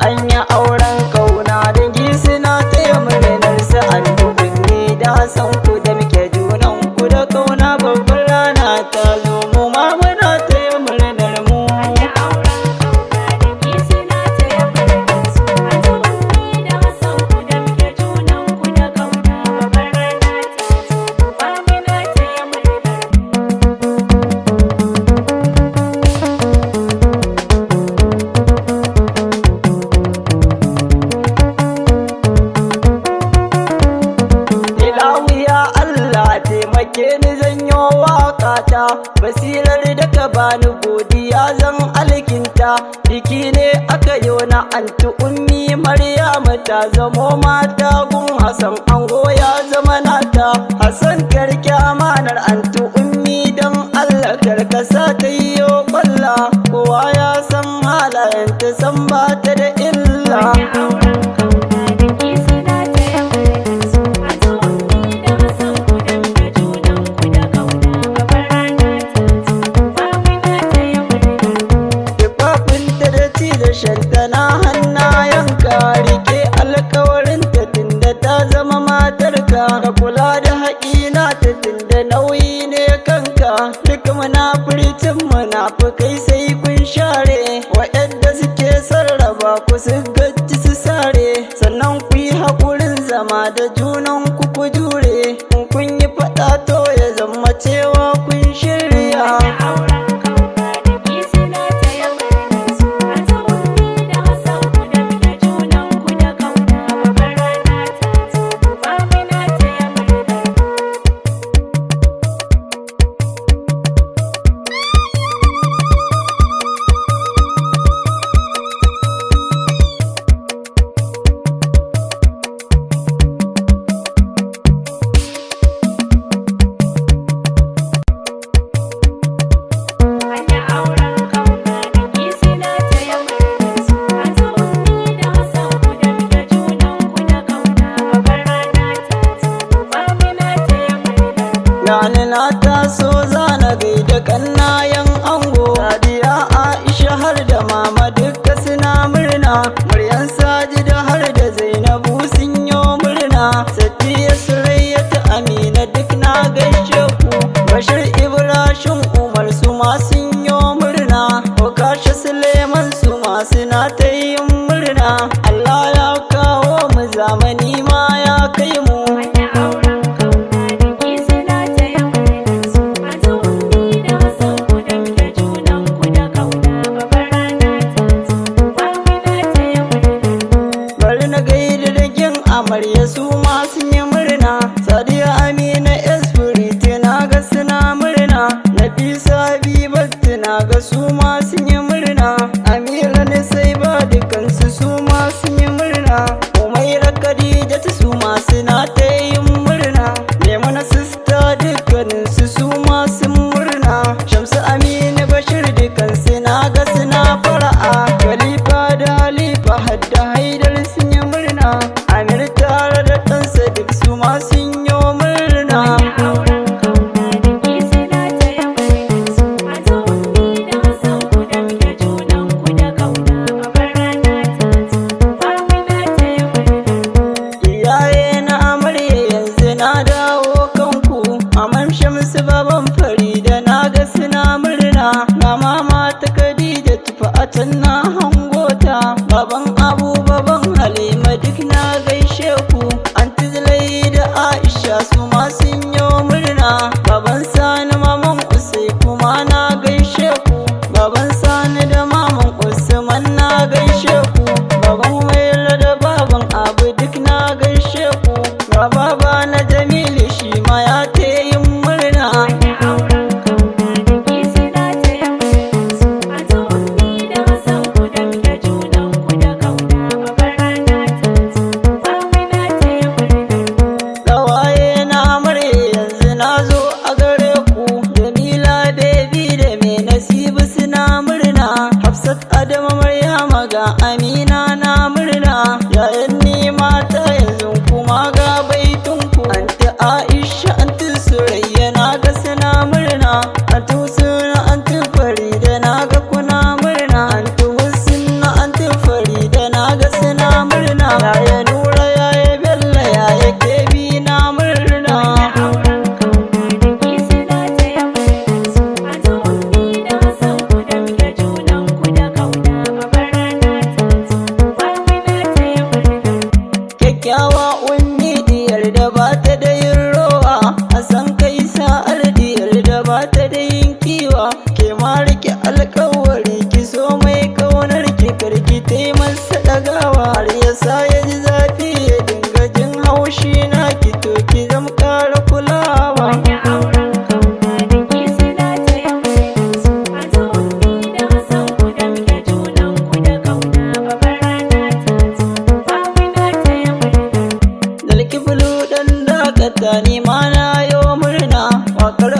Anya auren kauna dangi suna taya murnar su an tukunni da san ku da muke junan ku da kauna babbar rana ta zo mu ma muna taya murnar mu. Anya auren kauna dangi suna taya murnar su an tukunni da san ku da muke junan ku da kauna babbar rana ta zo mu ma muna taya murnar mu. Ya Allah taimake ni zanyo waƙata, basirar da ka bani godiya zan alkinta. Biki ne aka yi na anti ummi Maryamu ta zamo mata gun Hassan ango ya zama nata. Hassan karki amanar anti ummi don Allah karkasa ta yi yo kwalla, kowa ya san halayenta san ba ta da illa. Anya auren kauna dangi suna taya murnar su an tukunni da san ku da muke junan ku da kauna babbar rana ta zo mu ma muna taya murnar mu. Tufafinta da ci da shanta na hannayenka, rike alkawarinta tunda ta zama matarka, ka kula da haƙina ta tunda nauyi ne kanka. Duk munafurcin munafukai sai kun share, waɗanda suke sarrafa ku su gaji su sare, sannan ku yi haƙurin zama da junan ku jure. In kun yi faɗa to ya zama cewa kun shirya. Anya auren kauna dangi suna taya murnar su an tukunni da san ku da muke junan ku da kauna babbar rana ta zo mu ma muna taya murnar mu. Anya auren kauna dangi suna taya murnar su an tukunni da san ku da muke junan ku da kauna babbar rana ta zo mu ma muna taya murnar mu. Gani na taso zana gaida kannayen ango, Sadiya Aisha har da mama duka suna murna, Muryan Sajida har da Zainabu sun yi murna, Safiya Surayya ta Amina duk na gaishe ku, Bashir Ibrahim Umar su ma sun yi murna, Okasha Suleiman su ma suna ta yin murna. Allah ya kawo mu zamani ma ya kai mu. Anya auren kauna dangi suna taya murnar su an tukunni da san ku da muke junan ku da kauna babbar rana ta zo mu ma muna taya murnar mu. Bari na gaida da kin amarya su ma sun yi murna, Sadiya Amina Esprit na ga suna murna, Nafisa Habibatu na ga su ma sun yi murna, Amira ne sai ba dukansu su ma sun yi murna, Umaira Khadijatu su ma suna ta yin murna, Maimuna Sista dukkaninsu su ma sun murna, Shamsu Aminu Bashir dukansu na ga suna fara'a, Khalifa da Halifa hadda Haidar sun yi murna, Amir tare da ɗansa duk su ma sun yi murna. Anya auren kauna dangi suna taya murnar su an tukunni da san ku da muke junan ku da kauna babbar rana ta zo mu ma muna taya murnar mu. Iyaye na amarya yanzu na dawo kanku, Amam Shamsu baban Farida na ga suna murna, na mama ta Khadija tufa a can na hangota, baban Abu baban Halima duk na gaishe ku, Anti Zulai da Aisha su ma sun yi murna, baban Sani maman Usai kuma na gaishe ku, baban Sani da maman Usman na gaishe ku, baban Umaira da baban Abu duk na gaishe ku, ga baba na Jamilu shi ma ya ta yin murna. Anya auren kauna dangi suna taya murnar su an tukunni da san ku da muke junan ku da kauna babbar rana ta zo mu ma muna taya murnar mu. baitunku anti Aisha anti Surayya na ga suna murna anti Husna anti Farida na ga kuna murna anti Husna anti Farida na ga suna murna yaya Nura yaya Bello yaya Kebi na murna auren kauna da ke suna taya murnar su. Anti Ummi da Hassan ku damke junan ku da kauna babbar rana ta zo. Amina taya murnar. kyakkyawa Ummi diyar da ba ta da yin rowa a san kai sa'ar diyar da ba ta da yin kiwa ke ma rike alkawari ki so mai kaunar ki karki ta yi masa ɗagawa har ya sa ya ji zafi ya dinga jin haushi na ki to ki zam ƙara kulawa Wani auren kauna da ke suna taya murnar su. Anti Ummi da Hassan ku damke junan ku da kauna babbar rana ta zo. Amina taya murnar. dalki bulu ɗan dakata ni ma na yo murna wakar